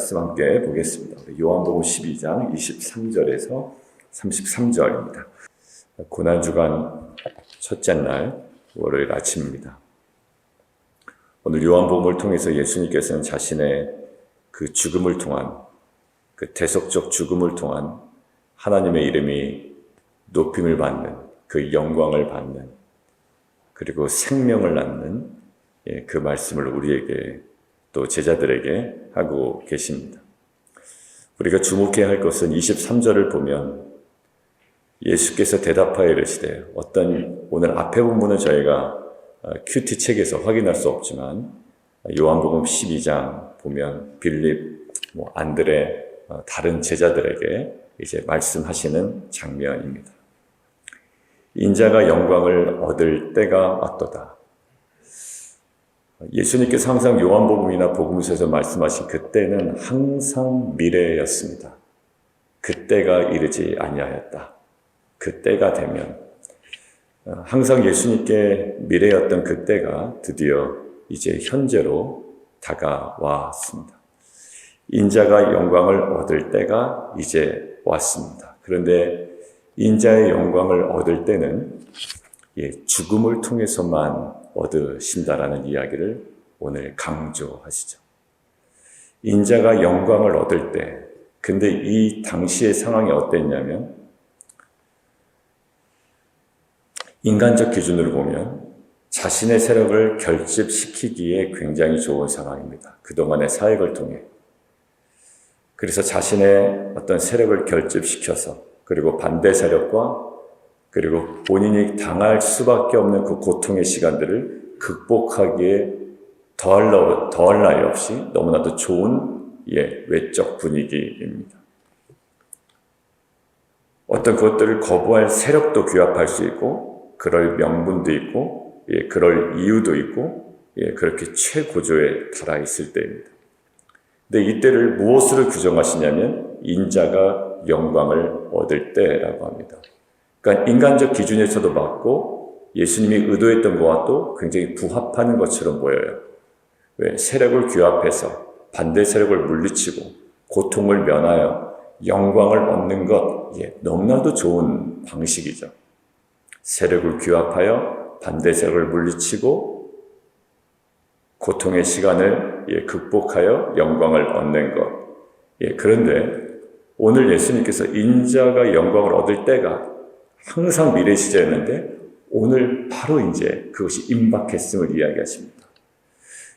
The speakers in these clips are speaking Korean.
말씀 함께 보겠습니다. 요한복음 12장 23절에서 33절입니다. 고난주간 첫째 날 월요일 아침입니다. 오늘 요한복음을 통해서 예수님께서는 자신의 그 죽음을 통한, 그 대속적 죽음을 통한 하나님의 이름이 높임을 받는, 그 영광을 받는, 그리고 생명을 낳는 그 말씀을 우리에게 또 제자들에게 하고 계십니다. 우리가 주목해야 할 것은 23절을 보면 예수께서 대답하여 이르시되, 오늘 앞에 본문은 저희가 큐티 책에서 확인할 수 없지만 요한복음 12장 보면 빌립, 안드레, 다른 제자들에게 이제 말씀하시는 장면입니다. 인자가 영광을 얻을 때가 왔도다. 예수님께서 항상 요한복음이나 복음서에서 말씀하신 그때는 항상 미래였습니다. 그때가 이르지 아니하였다. 그때가 되면 항상 예수님께 미래였던 그때가 드디어 이제 현재로 다가왔습니다. 인자가 영광을 얻을 때가 이제 왔습니다. 그런데 인자의 영광을 얻을 때는 죽음을 통해서만 얻으신다라는 이야기를 오늘 강조하시죠. 인자가 영광을 얻을 때, 근데 이 당시의 상황이 어땠냐면 인간적 기준으로 보면 자신의 세력을 결집시키기에 굉장히 좋은 상황입니다. 그동안의 사역을 통해. 그래서 자신의 어떤 세력을 결집시켜서, 그리고 반대 세력과 그리고 본인이 당할 수밖에 없는 그 고통의 시간들을 극복하기에 더할 나위 없이 너무나도 좋은 외적 분위기입니다. 어떤 것들을 거부할 세력도 규합할 수 있고, 그럴 명분도 있고, 그럴 이유도 있고, 그렇게 최고조에 달아 있을 때입니다. 근데 이때를 무엇으로 규정하시냐면 인자가 영광을 얻을 때라고 합니다. 그러니까 인간적 기준에서도 맞고 예수님이 의도했던 것과 또 굉장히 부합하는 것처럼 보여요. 왜? 세력을 규합해서 반대 세력을 물리치고 고통을 면하여 영광을 얻는 것, 너무나도 좋은 방식이죠. 세력을 규합하여 반대 세력을 물리치고 고통의 시간을 극복하여 영광을 얻는 것. 그런데 오늘 예수님께서 인자가 영광을 얻을 때가 항상 미래 시제였는데 오늘 바로 이제 그것이 임박했음을 이야기하십니다.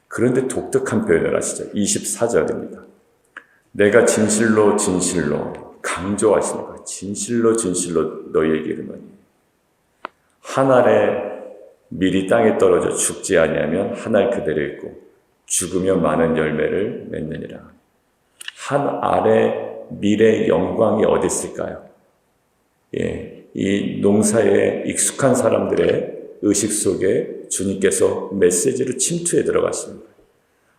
그런데 독특한 표현을 하시죠. 24절입니다. 내가 진실로 진실로 강조하시는 거예요. 진실로 진실로 너희에게 이르노니 한 알에 밀이 땅에 떨어져 죽지 아니하면 한 알 그대로 있고 죽으면 많은 열매를 맺느니라. 한 알의 밀의 영광이 어디 있을까요? 이 농사에 익숙한 사람들의 의식 속에 주님께서 메시지로 침투해 들어가시는 거예요.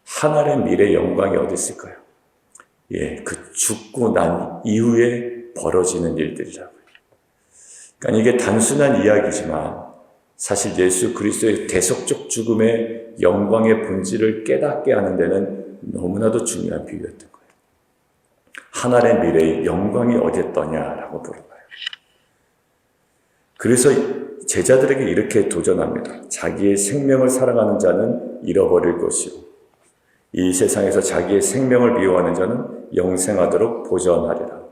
한 알의 밀의 영광이 어디 있을까요? 그 죽고 난 이후에 벌어지는 일들이라고요. 그러니까 이게 단순한 이야기지만 사실 예수 그리스도의 대속적 죽음의 영광의 본질을 깨닫게 하는 데는 너무나도 중요한 비유였던 거예요. 한 알의 미래의 영광이 어디 있더냐라고 물어봐요. 그래서 제자들에게 이렇게 도전합니다. 자기의 생명을 사랑하는 자는 잃어버릴 것이요, 이 세상에서 자기의 생명을 미워하는 자는 영생하도록 보전하리라.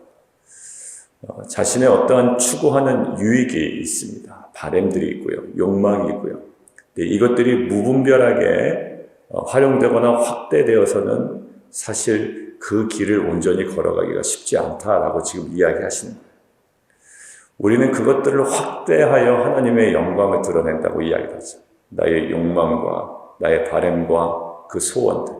자신의 어떠한 추구하는 유익이 있습니다. 바램들이 있고요, 욕망이 있고요. 이것들이 무분별하게 활용되거나 확대되어서는 사실 그 길을 온전히 걸어가기가 쉽지 않다라고 지금 이야기하시는 거예요. 우리는 그것들을 확대하여 하나님의 영광을 드러낸다고 이야기하죠. 나의 욕망과 나의 바램과 그 소원들.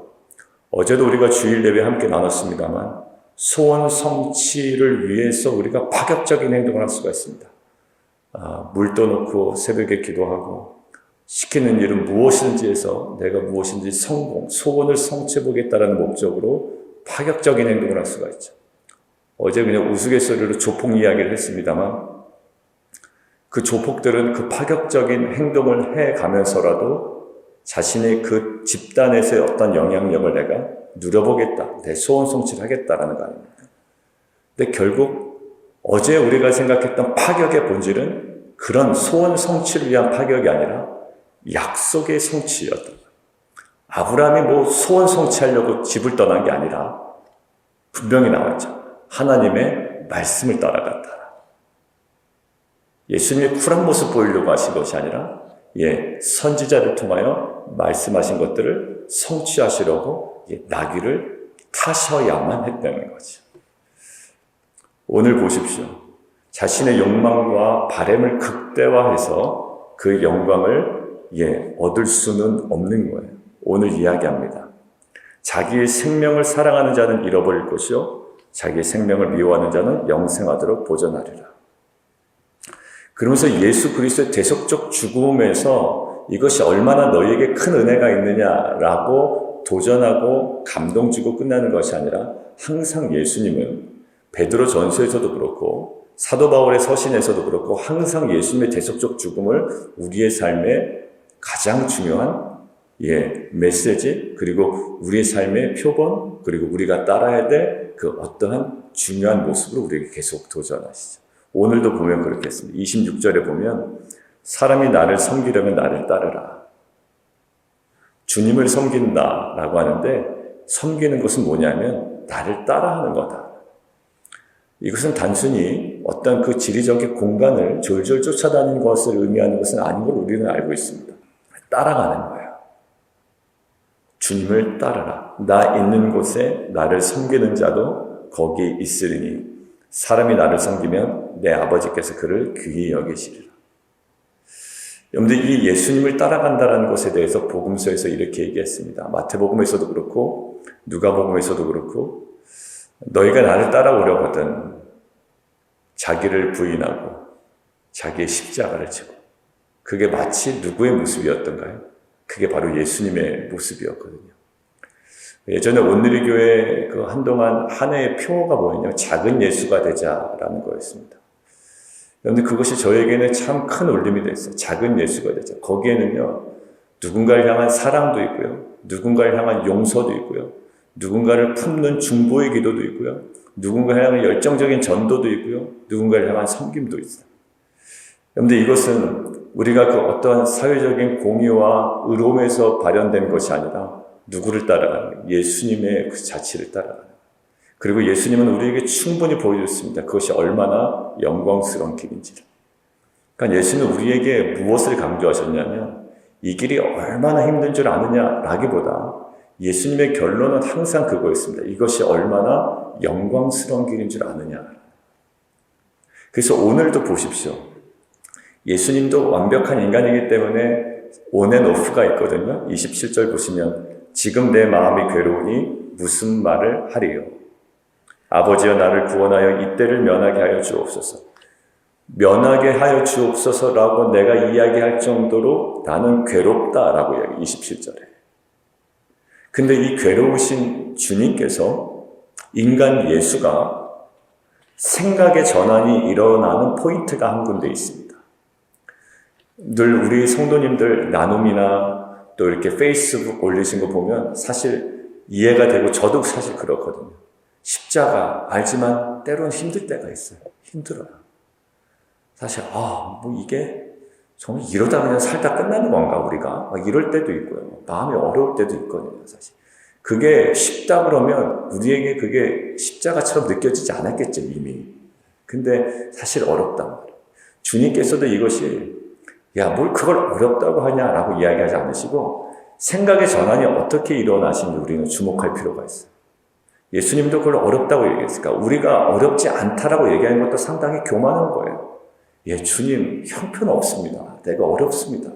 어제도 우리가 주일 예배 함께 나눴습니다만 소원 성취를 위해서 우리가 파격적인 행동을 할 수가 있습니다. 물 떠놓고 새벽에 기도하고 시키는 일은 무엇인지 해서 내가 무엇인지 소원을 성취해보겠다는 목적으로 파격적인 행동을 할 수가 있죠. 어제 그냥 우스갯소리로 조폭 이야기를 했습니다만 그 조폭들은 그 파격적인 행동을 해가면서라도 자신의 그 집단에서의 어떤 영향력을 내가 누려보겠다. 내 소원 성취하겠다라는 거 아닙니까? 근데 결국 어제 우리가 생각했던 파격의 본질은 그런 소원 성취를 위한 파격이 아니라 약속의 성취였던 거예요. 아브라함이 뭐 소원 성취하려고 집을 떠난 게 아니라 분명히 나왔죠. 하나님의 말씀을 따라갔다. 예수님이 쿨한 모습 보이려고 하신 것이 아니라 선지자를 통하여 말씀하신 것들을 성취하시려고 나귀를 타셔야만 했다는 거죠. 오늘 보십시오. 자신의 욕망과 바램을 극대화해서 그 영광을 얻을 수는 없는 거예요. 오늘 이야기합니다. 자기의 생명을 사랑하는 자는 잃어버릴 것이요 자기의 생명을 미워하는 자는 영생하도록 보존하리라. 그러면서 예수 그리스도의 대속적 죽음에서 이것이 얼마나 너희에게 큰 은혜가 있느냐라고 도전하고 감동 주고 끝나는 것이 아니라 항상 예수님은 베드로 전서에서도 그렇고 사도 바울의 서신에서도 그렇고 항상 예수님의 대속적 죽음을 우리의 삶의 가장 중요한 메시지, 그리고 우리의 삶의 표본, 그리고 우리가 따라야 될 그 어떠한 중요한 모습으로 우리에게 계속 도전하시죠. 오늘도 보면 그렇겠습니다. 26절에 보면 사람이 나를 섬기려면 나를 따르라. 주님을 섬긴다라고 하는데 섬기는 것은 뭐냐면 나를 따라하는 거다. 이것은 단순히 어떤 그 지리적인 공간을 졸졸 쫓아다니는 것을 의미하는 것은 아닌 걸 우리는 알고 있습니다. 따라가는 거예요. 주님을 따르라. 나 있는 곳에 나를 섬기는 자도 거기 있으리니 사람이 나를 섬기면 내 아버지께서 그를 귀히 여기시리라. 여러분들 이 예수님을 따라간다는 것에 대해서 복음서에서 이렇게 얘기했습니다. 마태복음에서도 그렇고 누가복음에서도 그렇고 너희가 나를 따라오려거든 자기를 부인하고 자기의 십자가를 지고. 그게 마치 누구의 모습이었던가요? 그게 바로 예수님의 모습이었거든요. 예전에 온누리교회 그 한동안 한 해의 표어가 뭐였냐면 작은 예수가 되자라는 거였습니다. 그런데 그것이 저에게는 참 큰 울림이 됐어요. 작은 예수가 되자. 거기에는요, 누군가를 향한 사랑도 있고요, 누군가를 향한 용서도 있고요, 누군가를 품는 중보의 기도도 있고요, 누군가를 향한 열정적인 전도도 있고요, 누군가를 향한 섬김도 있어요. 그런데 이것은 우리가 그 어떠한 사회적인 공의와 의로움에서 발현된 것이 아니라 누구를 따라가는 거예요? 예수님의 그 자체를 따라가는 거예요. 그리고 예수님은 우리에게 충분히 보여줬습니다. 그것이 얼마나 영광스러운 길인지를. 그러니까 예수는 우리에게 무엇을 강조하셨냐면 이 길이 얼마나 힘든 줄 아느냐라기보다 예수님의 결론은 항상 그거였습니다. 이것이 얼마나 영광스러운 길인 줄 아느냐. 그래서 오늘도 보십시오. 예수님도 완벽한 인간이기 때문에 on and off가 있거든요. 27절 보시면 지금 내 마음이 괴로우니 무슨 말을 하리요. 아버지여 나를 구원하여 이때를 면하게 하여 주옵소서. 면하게 하여 주옵소서라고 내가 이야기할 정도로 나는 괴롭다라고 이야기 27절에. 근데 이 괴로우신 주님께서 인간 예수가 생각의 전환이 일어나는 포인트가 한 군데 있습니다. 늘 우리 성도님들 나눔이나 또 이렇게 페이스북 올리신 거 보면 사실 이해가 되고 저도 사실 그렇거든요. 십자가 알지만 때로는 힘들 때가 있어요. 힘들어요. 사실 뭐 이게 정말 이러다 그냥 살다 끝나는 건가 우리가 이럴 때도 있고요. 마음이 어려울 때도 있거든요. 사실 그게 쉽다 그러면 우리에게 그게 십자가처럼 느껴지지 않았겠죠 이미. 근데 사실 어렵단 말이에요. 주님께서도 이것이 뭘 그걸 어렵다고 하냐라고 이야기하지 않으시고 생각의 전환이 어떻게 일어나시는지 우리는 주목할 필요가 있어요. 예수님도 그걸 어렵다고 얘기했으니까 우리가 어렵지 않다라고 얘기하는 것도 상당히 교만한 거예요. 주님 형편없습니다. 내가 어렵습니다.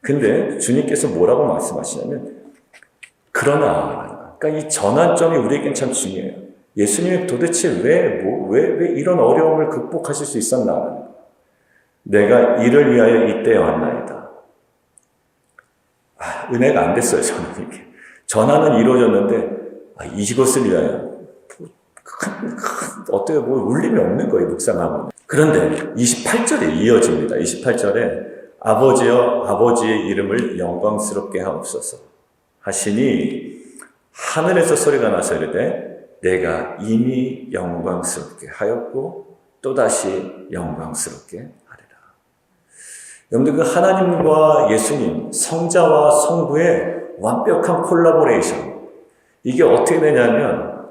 근데 주님께서 뭐라고 말씀하시냐면 그러나 그러니까 이 전환점이 우리에겐 참 중요해요. 예수님이 도대체 왜 이런 어려움을 극복하실 수 있었나? 내가 이를 위하여 이때에 왔나이다. 은혜가 안 됐어요, 저는 이게. 전환은 이루어졌는데, 이것을 위하여. 어때요? 울림이 없는 거예요, 묵상하면. 그런데 28절에 이어집니다. 28절에 아버지여, 아버지의 이름을 영광스럽게 하옵소서 하시니, 하늘에서 소리가 나서 이르되 내가 이미 영광스럽게 하였고 또다시 영광스럽게 하리라. 여러분들, 그 하나님과 예수님, 성자와 성부의 완벽한 콜라보레이션, 이게 어떻게 되냐면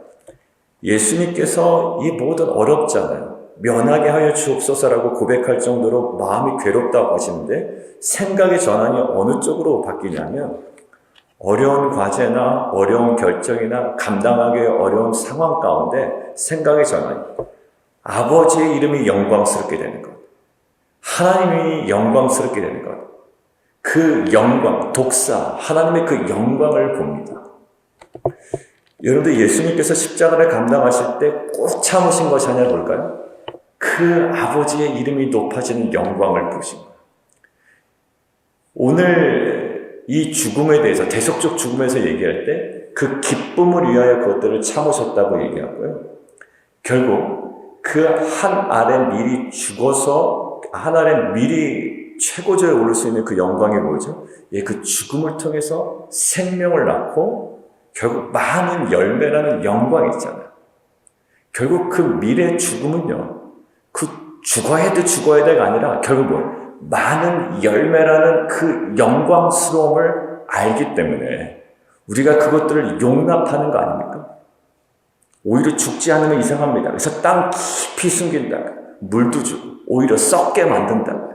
예수님께서 이 모든 어렵잖아요. 면하게 하여 주옵소서라고 고백할 정도로 마음이 괴롭다고 하시는데 생각의 전환이 어느 쪽으로 바뀌냐면 어려운 과제나 어려운 결정이나 감당하기 어려운 상황 가운데 생각의 전환이 아버지의 이름이 영광스럽게 되는 것, 하나님이 영광스럽게 되는 것, 그 영광, 독사, 하나님의 그 영광을 봅니다. 여러분들, 예수님께서 십자가를 감당하실 때 꼭 참으신 것이 아니라 뭘까요? 그 아버지의 이름이 높아지는 영광을 보신 거예요. 오늘 이 죽음에 대해서, 대속적 죽음에서 얘기할 때 그 기쁨을 위하여 그것들을 참으셨다고 얘기하고요. 결국 그 한 알에 미리 죽어서 한 알에 미리 최고조에 오를 수 있는 그 영광이 뭐죠? 예, 그 죽음을 통해서 생명을 낳고 결국 많은 열매라는 영광이 있잖아요. 결국 그 미래 죽음은요, 그 죽어야 돼가 아니라 결국 뭐예요? 많은 열매라는 그 영광스러움을 알기 때문에 우리가 그것들을 용납하는 거 아닙니까? 오히려 죽지 않으면 이상합니다. 그래서 땅 깊이 숨긴다. 물도 주고 오히려 썩게 만든다.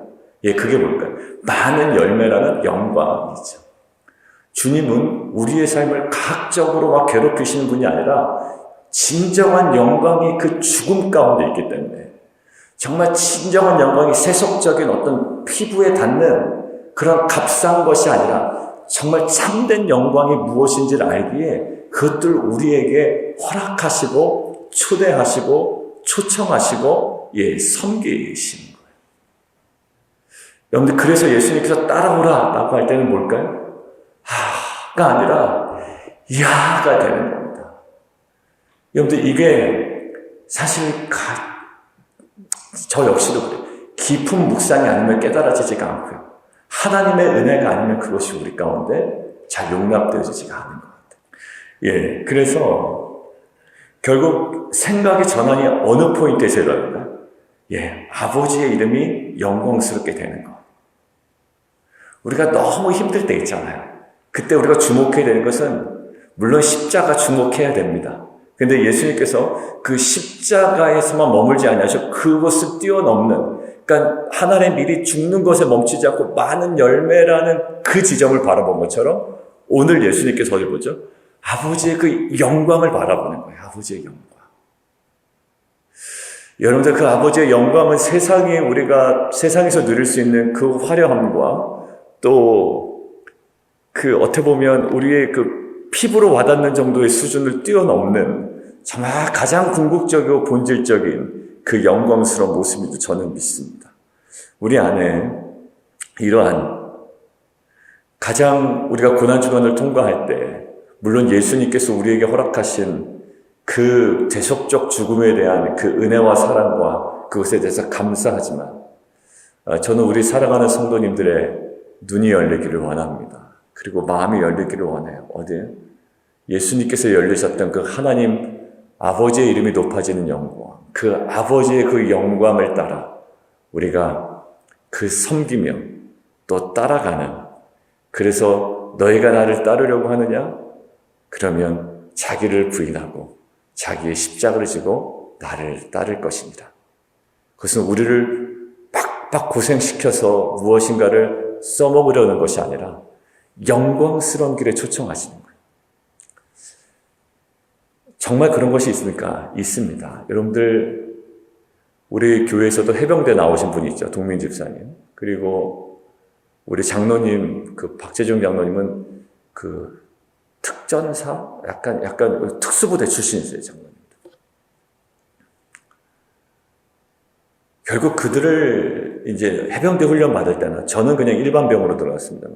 예, 그게 뭘까요? 많은 열매라는 영광이죠. 주님은 우리의 삶을 과학적으로 막 괴롭히시는 분이 아니라 진정한 영광이 그 죽음 가운데 있기 때문에 정말 진정한 영광이 세속적인 어떤 피부에 닿는 그런 값싼 것이 아니라 정말 참된 영광이 무엇인지를 알기에 그것들 우리에게 허락하시고 초대하시고 초청하시고 섬기시는 거예요. 여러분들, 그래서 예수님께서 따라오라 라고 할 때는 뭘까요? 하가 아니라 야가 되는 겁니다. 여러분들, 이게 사실 저 역시도 그래요. 깊은 묵상이 아니면 깨달아지지가 않고요. 하나님의 은혜가 아니면 그것이 우리 가운데 잘 용납되어지지가 않은 것 같아요. 예, 그래서 결국 생각의 전환이 어느 포인트에서 일어나는가? 예, 아버지의 이름이 영광스럽게 되는 것. 우리가 너무 힘들 때 있잖아요. 그때 우리가 주목해야 되는 것은 물론 십자가 주목해야 됩니다. 근데 예수님께서 그 십자가에서만 머물지 않으셔 그것을 뛰어넘는, 그러니까 하나님 미리 죽는 것에 멈추지 않고 많은 열매라는 그 지점을 바라본 것처럼 오늘 예수님께서 어디 보죠? 아버지의 그 영광을 바라보는 거예요. 아버지의 영광. 여러분들, 그 아버지의 영광은 우리가 세상에서 누릴 수 있는 그 화려함과 또 그 어떻게 보면 우리의 그 피부로 와닿는 정도의 수준을 뛰어넘는 정말 가장 궁극적이고 본질적인 그 영광스러운 모습이도 저는 믿습니다. 우리 안에 이러한 가장 우리가 고난주간을 통과할 때 물론 예수님께서 우리에게 허락하신 그 대속적 죽음에 대한 그 은혜와 사랑과 그것에 대해서 감사하지만 저는 우리 살아가는 성도님들의 눈이 열리기를 원합니다. 그리고 마음이 열리기를 원해요. 어디에? 예수님께서 열리셨던 그 하나님 아버지의 이름이 높아지는 영광, 그 아버지의 그 영광을 따라 우리가 그 섬기며 또 따라가는, 그래서 너희가 나를 따르려고 하느냐? 그러면 자기를 부인하고 자기의 십자가를 지고 나를 따를 것입니다. 그것은 우리를 빡빡 고생시켜서 무엇인가를 써먹으려는 것이 아니라 영광스러운 길에 초청하시는 거예요. 정말 그런 것이 있습니까? 있습니다. 여러분들, 우리 교회에서도 해병대 나오신 분이 있죠. 동민 집사님. 그리고 우리 장로님, 그 박재중 장로님은 그 특전사? 약간 특수부대 출신이세요, 장로님. 결국 그들을 이제 해병대 훈련 받을 때는, 저는 그냥 일반 병으로 들어갔습니다.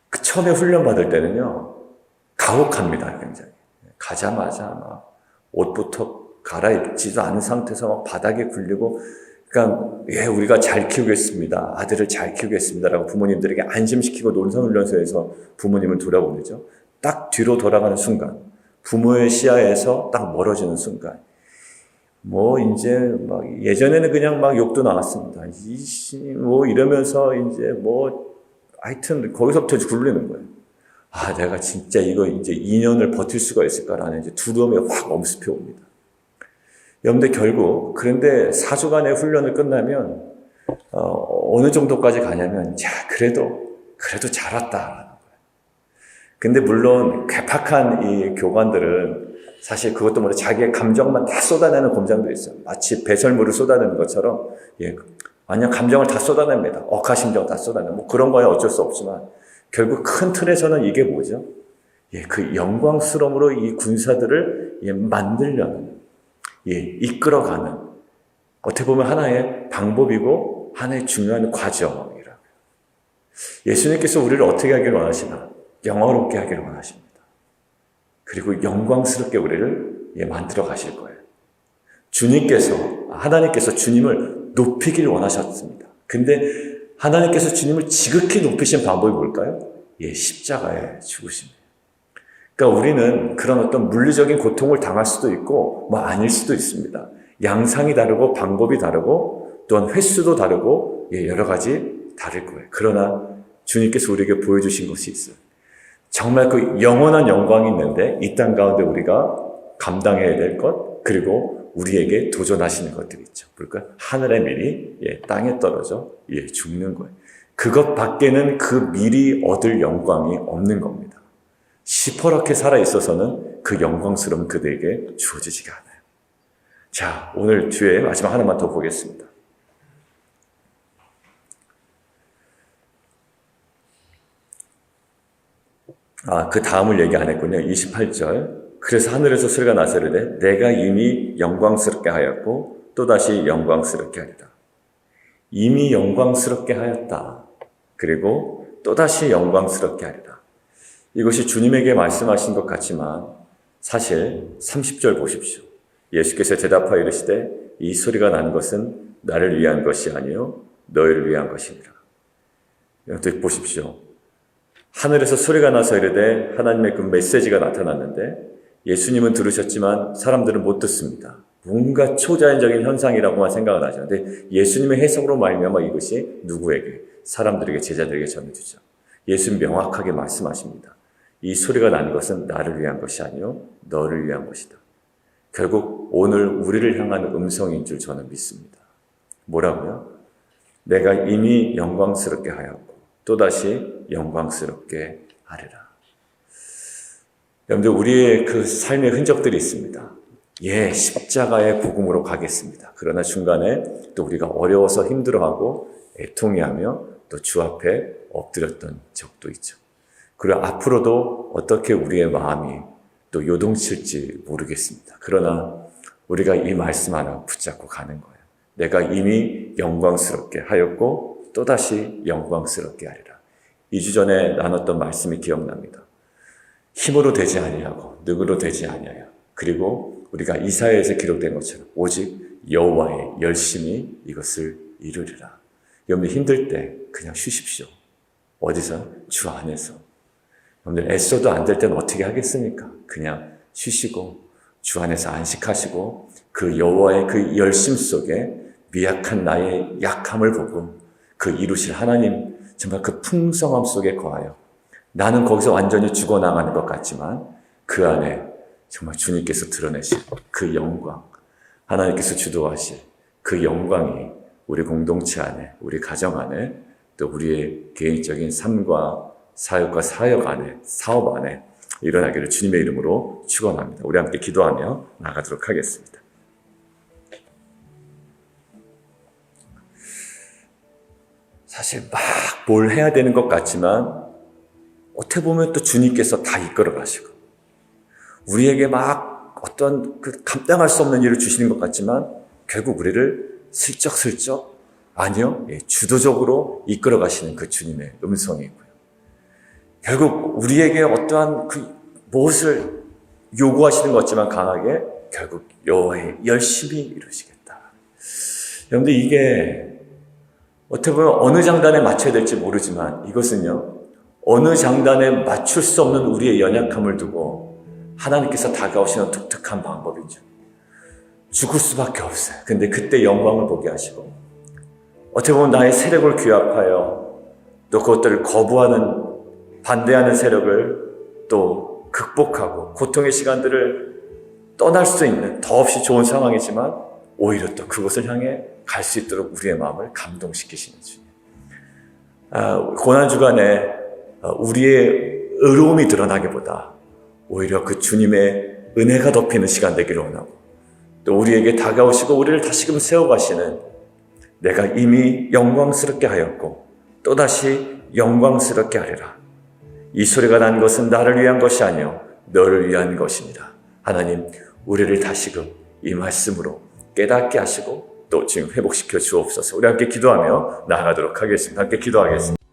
그 처음에 훈련 받을 때는요, 가혹합니다, 굉장히. 가자마자 막 옷부터 갈아입지도 않은 상태에서 막 바닥에 굴리고, 그러니까 우리가 잘 키우겠습니다. 아들을 잘 키우겠습니다라고 부모님들에게 안심시키고 논산훈련소에서 부모님을 돌아보내죠. 딱 뒤로 돌아가는 순간 부모의 시야에서 딱 멀어지는 순간, 이제 예전에는 그냥 욕도 나왔습니다. 이러면서 이제 하여튼 거기서부터 굴리는 거예요. 내가 진짜 이거 이제 2년을 버틸 수가 있을까라는 이제 두려움이 확 엄습해 옵니다. 여러분들 결국, 그런데 4주간의 훈련을 끝나면, 어느 정도까지 가냐면, 그래도 잘 왔다. 근데 물론, 괴팍한 이 교관들은 사실 그것도 모르고 자기의 감정만 다 쏟아내는 곰장도 있어요. 마치 배설물을 쏟아내는 것처럼, 완전 감정을 다 쏟아냅니다. 억하심정 다 쏟아내고, 그런 거야 어쩔 수 없지만, 결국 큰 틀에서는 이게 뭐죠? 그 영광스러움으로 이 군사들을 만들려는, 이끌어가는, 어떻게 보면 하나의 방법이고 하나의 중요한 과정이라고요. 예수님께서 우리를 어떻게 하기를 원하시나? 영화롭게 하기를 원하십니다. 그리고 영광스럽게 우리를 만들어 가실 거예요. 하나님께서 주님을 높이기를 원하셨습니다. 근데 하나님께서 주님을 지극히 높이신 방법이 뭘까요? 십자가에 죽으십니다. 그러니까 우리는 그런 어떤 물리적인 고통을 당할 수도 있고 아닐 수도 있습니다. 양상이 다르고 방법이 다르고 또한 횟수도 다르고 여러 가지 다를 거예요. 그러나 주님께서 우리에게 보여주신 것이 있어요. 정말 그 영원한 영광이 있는데 이 땅 가운데 우리가 감당해야 될 것, 그리고 우리에게 도전하시는 것들이 있죠. 그러니까 하늘의 밀이 땅에 떨어져 죽는 거예요. 그것 밖에는 그 밀이 얻을 영광이 없는 겁니다. 시퍼렇게 살아있어서는 그 영광스러움 그들에게 주어지지가 않아요. 자, 오늘 뒤에 마지막 하나만 더 보겠습니다. 그 다음을 얘기 안 했군요. 28절. 그래서 하늘에서 소리가 나서 이르되 내가 이미 영광스럽게 하였고 또다시 영광스럽게 하리라. 이미 영광스럽게 하였다. 그리고 또다시 영광스럽게 하리라. 이것이 주님에게 말씀하신 것 같지만 사실 30절 보십시오. 예수께서 대답하여 이르시되 이 소리가 나는 것은 나를 위한 것이 아니요 너희를 위한 것이니라. 여러분 보십시오. 하늘에서 소리가 나서 이르되 하나님의 그 메시지가 나타났는데 예수님은 들으셨지만 사람들은 못 듣습니다. 뭔가 초자연적인 현상이라고만 생각을 하죠. 근데 예수님의 해석으로 말미암아 이것이 누구에게? 사람들에게, 제자들에게 전해주죠. 예수님 명확하게 말씀하십니다. 이 소리가 난 것은 나를 위한 것이 아니요 너를 위한 것이다. 결국 오늘 우리를 향한 음성인 줄 저는 믿습니다. 뭐라고요? 내가 이미 영광스럽게 하였고 또다시 영광스럽게 하리라. 여러분들 우리의 그 삶의 흔적들이 있습니다. 십자가의 복음으로 가겠습니다. 그러나 중간에 또 우리가 어려워서 힘들어하고 애통해하며 또 주 앞에 엎드렸던 적도 있죠. 그리고 앞으로도 어떻게 우리의 마음이 또 요동칠지 모르겠습니다. 그러나 우리가 이 말씀 하나 붙잡고 가는 거예요. 내가 이미 영광스럽게 하였고 또다시 영광스럽게 하리라. 2주 전에 나눴던 말씀이 기억납니다. 힘으로 되지 아니하고 능으로 되지 아니하여 그리고 우리가 이사야에서 기록된 것처럼 오직 여호와의 열심히 이것을 이루리라. 여러분들 힘들 때 그냥 쉬십시오. 어디서? 주 안에서. 여러분들 애써도 안 될 때는 어떻게 하겠습니까? 그냥 쉬시고 주 안에서 안식하시고 그 여호와의 그 열심 속에 미약한 나의 약함을 보고 그 이루실 하나님 정말 그 풍성함 속에 거하여 나는 거기서 완전히 죽어나가는 것 같지만 그 안에 정말 주님께서 드러내실 그 영광, 하나님께서 주도하실 그 영광이 우리 공동체 안에, 우리 가정 안에, 또 우리의 개인적인 삶과 사역과 사역 안에, 사업 안에 일어나기를 주님의 이름으로 축원합니다. 우리 함께 기도하며 나가도록 하겠습니다. 사실 막 뭘 해야 되는 것 같지만 어떻게 보면 또 주님께서 다 이끌어 가시고 우리에게 막 어떤 그 감당할 수 없는 일을 주시는 것 같지만 결국 우리를 슬쩍슬쩍 아니요 주도적으로 이끌어 가시는 그 주님의 음성이고요. 결국 우리에게 어떠한 그 무엇을 요구하시는 것 같지만 강하게 결국 여호와의 열심히 이루시겠다. 여러분들 이게 어떻게 보면 어느 장단에 맞춰야 될지 모르지만 이것은요 어느 장단에 맞출 수 없는 우리의 연약함을 두고 하나님께서 다가오시는 독특한 방법이죠. 죽을 수밖에 없어요. 근데 그때 영광을 보게 하시고, 어떻게 보면 나의 세력을 규합하여 또 그것들을 거부하는, 반대하는 세력을 또 극복하고 고통의 시간들을 떠날 수 있는, 더없이 좋은 상황이지만 오히려 또 그곳을 향해 갈 수 있도록 우리의 마음을 감동시키시는 주님. 고난주간에 우리의 의로움이 드러나기보다 오히려 그 주님의 은혜가 덮이는 시간 되기를 원하고, 또 우리에게 다가오시고 우리를 다시금 세워가시는, 내가 이미 영광스럽게 하였고 또다시 영광스럽게 하리라. 이 소리가 난 것은 나를 위한 것이 아니요 너를 위한 것입니다. 하나님, 우리를 다시금 이 말씀으로 깨닫게 하시고 또 지금 회복시켜 주옵소서. 우리 함께 기도하며 나아가도록 하겠습니다. 함께 기도하겠습니다.